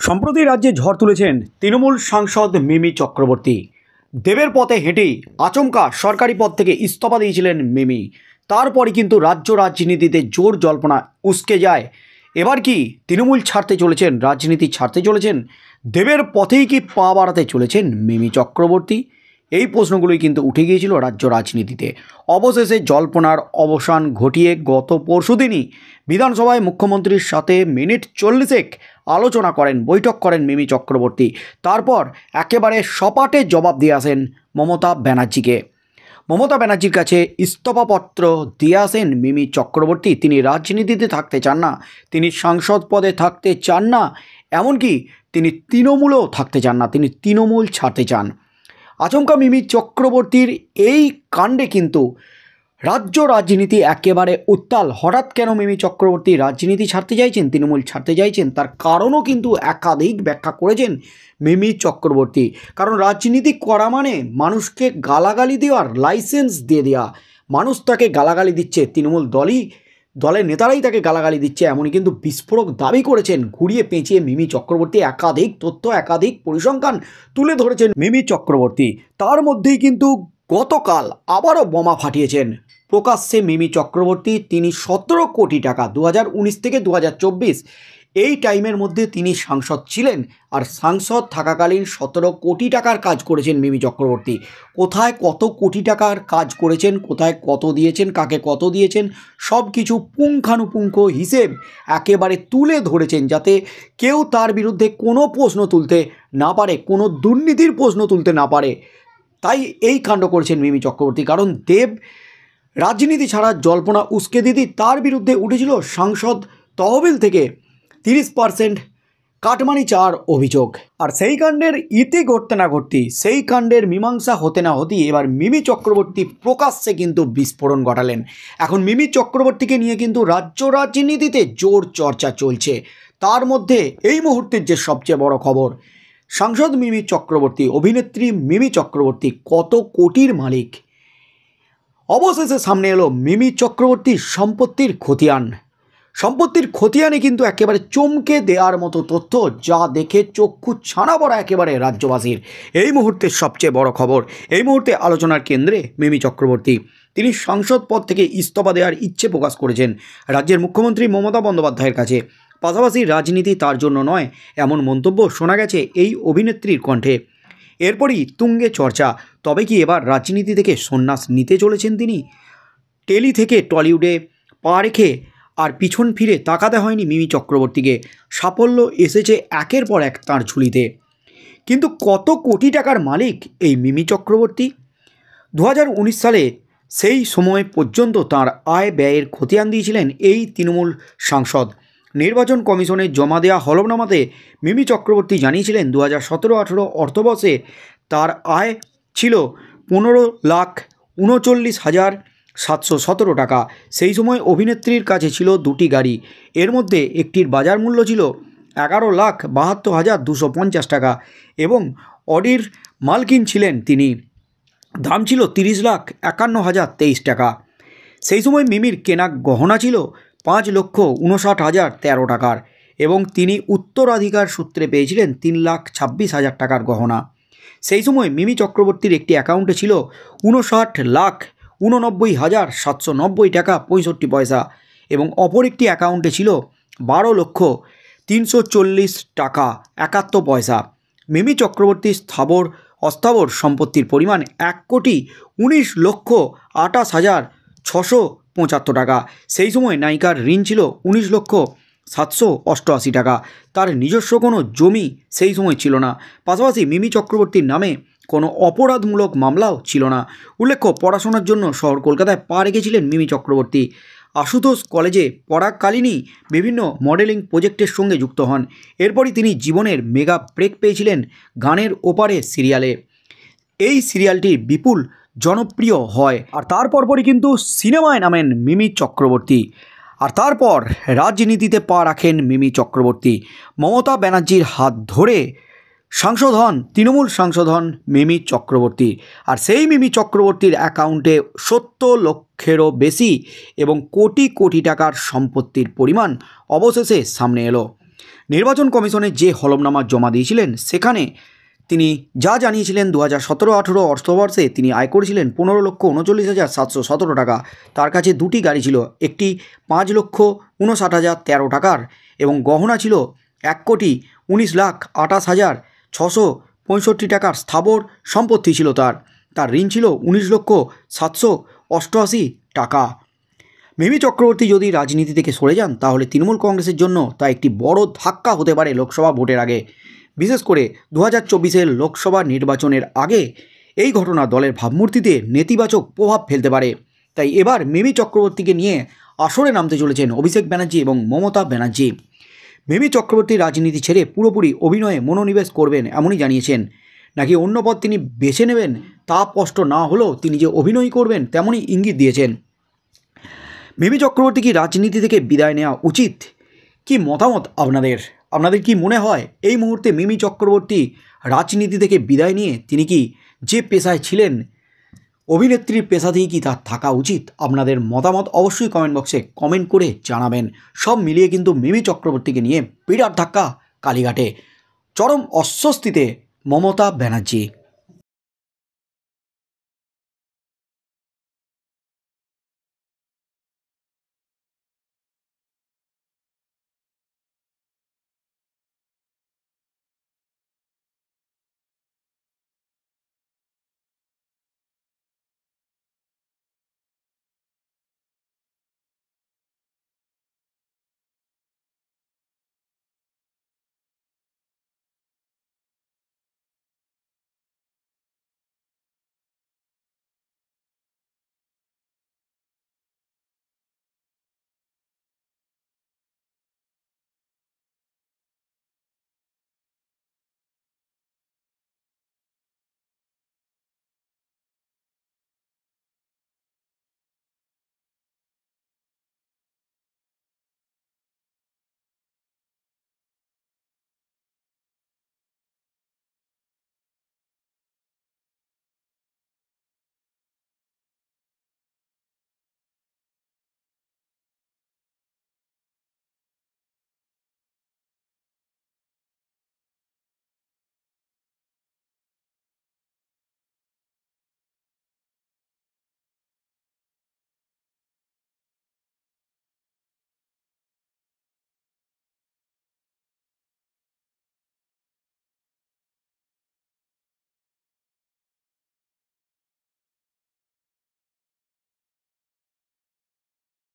সম্প্রতি রাজ্যে ঝড় তুলেছেন তৃণমূল সাংসদ মিমি চক্রবর্তী। দেবের পথে হেঁটেই আচমকা সরকারি পদ থেকে ইস্তফা দিয়েছিলেন মিমি। তারপরে কিন্তু রাজ্য রাজনীতিতে জোর জল্পনা উস্কে যায়। এবার কি তৃণমূল ছাড়তে চলেছেন, রাজনীতি ছাড়তে চলেছেন, দেবের পথেই কি পা বাড়াতে চলেছেন মিমি চক্রবর্তী? এই প্রশ্নগুলোই কিন্তু উঠে গিয়েছিল রাজ্য রাজনীতিতে। অবশেষে জল্পনার অবসান ঘটিয়ে গত পরশুদিনই বিধানসভায় মুখ্যমন্ত্রীর সাথে মিনিট 40 আলোচনা করেন, বৈঠক করেন মিমি চক্রবর্তী। তারপর একেবারে সপাটে জবাব দিয়ে আসেন মমতা ব্যানার্জিকে। মমতা ব্যানার্জির কাছে ইস্তফাপত্র দিয়ে আসেন মিমি চক্রবর্তী। তিনি রাজনীতিতে থাকতে চান না, তিনি সাংসদ পদে থাকতে চান না, এমনকি তিনি তৃণমূলেও থাকতে চান না, তিনি তৃণমূল ছাড়তে চান। আচমকা মিমি চক্রবর্তীর এই কাণ্ডে কিন্তু রাজ্য রাজনীতি একেবারে উত্তাল। হঠাৎ কেন মিমি চক্রবর্তী রাজনীতি ছাড়তে চাইছেন, তৃণমূল ছাড়তে চাইছেন, তার কারণও কিন্তু একাধিক ব্যাখ্যা করেছেন মিমি চক্রবর্তী। কারণ রাজনীতি করা মানে মানুষকে গালাগালি দেওয়ার লাইসেন্স দিয়ে দেওয়া। মানুষ তাকে গালাগালি দিচ্ছে, তৃণমূল দলের নেতারাই তাকে গালাগালি দিচ্ছে, এমনই কিন্তু বিস্ফোরক দাবি করেছেন। ঘুরিয়ে পেঁচিয়ে মিমি চক্রবর্তী একাধিক তথ্য, একাধিক পরিসংখ্যান তুলে ধরেছেন মিমি চক্রবর্তী। তার মধ্যেই কিন্তু গতকাল আবারও বোমা ফাটিয়েছেন প্রকাশ্যে মিমি চক্রবর্তী। তিনি 17 কোটি টাকা 2019 থেকে 2024 এই টাইমের মধ্যে তিনি সাংসদ ছিলেন, আর সাংসদ থাকাকালীন 17 কোটি টাকার কাজ করেছেন মিমি চক্রবর্তী। কোথায় কত কোটি টাকার কাজ করেছেন, কোথায় কত দিয়েছেন, কাকে কত দিয়েছেন, সব কিছু পুঙ্খানুপুঙ্খ হিসেব একেবারে তুলে ধরেছেন, যাতে কেউ তার বিরুদ্ধে কোনো প্রশ্ন তুলতে না পারে, কোনো দুর্নীতির প্রশ্ন তুলতে না পারে। তাই এই কাণ্ড করেছেন মিমি চক্রবর্তী। কারণ দেব রাজনীতি ছাড়া জল্পনা উস্কে দিতে তার বিরুদ্ধে উঠেছিল সাংসদ তহবিল থেকে 30% কাটমানি চাওয়ার অভিযোগ। আর সেই কাণ্ডের ইতি ঘটতে না ঘটতেই, সেই কাণ্ডের মীমাংসা হতে না হতেই এবার মিমি চক্রবর্তী প্রকাশ্যে কিন্তু বিস্ফোরণ ঘটালেন। এখন মিমি চক্রবর্তীকে নিয়ে কিন্তু রাজ্য রাজনীতিতে জোর চর্চা চলছে। তার মধ্যে এই মুহূর্তের যে সবচেয়ে বড় খবর, সাংসদ মিমি চক্রবর্তী, অভিনেত্রী মিমি চক্রবর্তী কত কোটির মালিক। অবশেষে সামনে এলো মিমি চক্রবর্তীর সম্পত্তির খতিয়ান। সম্পত্তির খতিয়ানে কিন্তু একেবারে চমকে দেওয়ার মতো তথ্য, যা দেখে চক্ষু ছানা পড়া একেবারে রাজ্যবাসীর। এই মুহূর্তের সবচেয়ে বড় খবর, এই মুহূর্তে আলোচনার কেন্দ্রে মিমি চক্রবর্তী। তিনি সাংসদ পদ থেকে ইস্তফা দেওয়ার ইচ্ছে প্রকাশ করেছেন রাজ্যের মুখ্যমন্ত্রী মমতা বন্দ্যোপাধ্যায়ের কাছে। পাশাপাশি রাজনীতি তার জন্য নয়, এমন মন্তব্য শোনা গেছে এই অভিনেত্রীর কণ্ঠে। এরপরই তুঙ্গে চর্চা, তবে কি এবার রাজনীতি থেকে সন্ন্যাস নিতে চলেছেন তিনি? টেলি থেকে টলিউডে পা রেখে আর পিছন ফিরে তাকাতে হয়নি মিমি চক্রবর্তীকে। সাফল্য এসেছে একের পর এক তাঁর ঝুলিতে। কিন্তু কত কোটি টাকার মালিক এই মিমি চক্রবর্তী? 2019 সালে সেই সময় পর্যন্ত তাঁর আয় ব্যয়ের খতিয়ান দিয়েছিলেন এই তৃণমূল সাংসদ। নির্বাচন কমিশনে জমা দেওয়া হলফনামাতে মিমি চক্রবর্তী জানিয়েছিলেন 2017-18 অর্থবর্ষে তার আয় ছিল 15,39,717 টাকা। সেই সময় অভিনেত্রীর কাছে ছিল 2টি গাড়ি, এর মধ্যে একটির বাজার মূল্য ছিল 11,72,250 টাকা এবং অডির মালকিন ছিলেন তিনি। দাম ছিল 30,51,023 টাকা। সেই সময় মিমির কেনা গহনা ছিল 5,59,013 টাকার এবং তিনি উত্তরাধিকার সূত্রে পেয়েছিলেন 3,26,000 টাকার গহনা। সেই সময় মিমি চক্রবর্তীর একটি অ্যাকাউন্টে ছিল 59,89,790 টাকা 65 পয়সা এবং অপর একটি অ্যাকাউন্টে ছিল 12,340,000 টাকা 71 পয়সা। মিমি চক্রবর্তীর স্থাবর অস্থাবর সম্পত্তির পরিমাণ 1,28,28,675 টাকা। সেই সময় নায়িকার ঋণ ছিল 19,788,000 টাকা। তার নিজস্ব কোনো জমি সেই সময় ছিল না। পাশাপাশি মিমি চক্রবর্তীর নামে কোনো অপরাধমূলক মামলাও ছিল না। উল্লেখ্য, পড়াশোনার জন্য শহর কলকাতায় পা রেখেছিলেন মিমি চক্রবর্তী। আশুতোষ কলেজে পড়াকালীনই বিভিন্ন মডেলিং প্রজেক্টের সঙ্গে যুক্ত হন। এরপরই তিনি জীবনের মেগা ব্রেক পেয়েছিলেন গানের ওপারে সিরিয়ালে। এই সিরিয়ালটি বিপুল জনপ্রিয় হয়, আর তারপরই কিন্তু সিনেমায় নামেন মিমি চক্রবর্তী। আর তারপর রাজনীতিতে পা রাখেন মিমি চক্রবর্তী। মমতা ব্যানার্জির হাত ধরে সাংসদ হন, তৃণমূল সাংসদ হন মিমি চক্রবর্তী। আর সেই মিমি চক্রবর্তীর অ্যাকাউন্টে 70 লক্ষেরও বেশি এবং কোটি কোটি টাকার সম্পত্তির পরিমাণ অবশেষে সামনে এলো। নির্বাচন কমিশনে যে হলফনামা জমা দিয়েছিলেন সেখানে তিনি যা জানিয়েছিলেন 2017-18 অর্থবর্ষে তিনি আয় করেছিলেন 15,39,717 টাকা। তার কাছে দুটি গাড়ি ছিল, একটি 5,59,013 টাকার এবং গহনা ছিল 1,19,28,665 টাকার স্থাবর সম্পত্তি ছিল তার ঋণ ছিল 19,788 টাকা। মিমি চক্রবর্তী যদি রাজনীতি থেকে সরে যান তাহলে তৃণমূল কংগ্রেসের জন্য তা একটি বড় ধাক্কা হতে পারে লোকসভা ভোটের আগে। বিশেষ করে 2024-এর লোকসভা নির্বাচনের আগে এই ঘটনা দলের ভাবমূর্তিতে নেতিবাচক প্রভাব ফেলতে পারে। তাই এবার মিমি চক্রবর্তীকে নিয়ে আসরে নামতে চলেছেন অভিষেক ব্যানার্জি এবং মমতা ব্যানার্জি। মিমি চক্রবর্তী রাজনীতি ছেড়ে পুরোপুরি অভিনয়ে মনোনিবেশ করবেন এমনই জানিয়েছেন। নাকি অন্য পথ তিনি বেছে নেবেন তা স্পষ্ট না হলেও তিনি যে অভিনয় করবেন তেমনই ইঙ্গিত দিয়েছেন। মিমি চক্রবর্তী কি রাজনীতি থেকে বিদায় নেওয়া উচিত? কি মতামত আপনাদের কি মনে হয় এই মুহূর্তে মিমি চক্রবর্তী রাজনীতি থেকে বিদায় নিয়ে তিনি কি যে পেশায় ছিলেন অভিনেত্রীর পেশাতেই কি তার থাকা উচিত? আপনাদের মতামত অবশ্যই কমেন্ট বক্সে কমেন্ট করে জানাবেন। সব মিলিয়ে কিন্তু মিমি চক্রবর্তীকে নিয়ে বিরাট ধাক্কা কালীঘাটে, চরম অস্বস্তিতে মমতা ব্যানার্জি।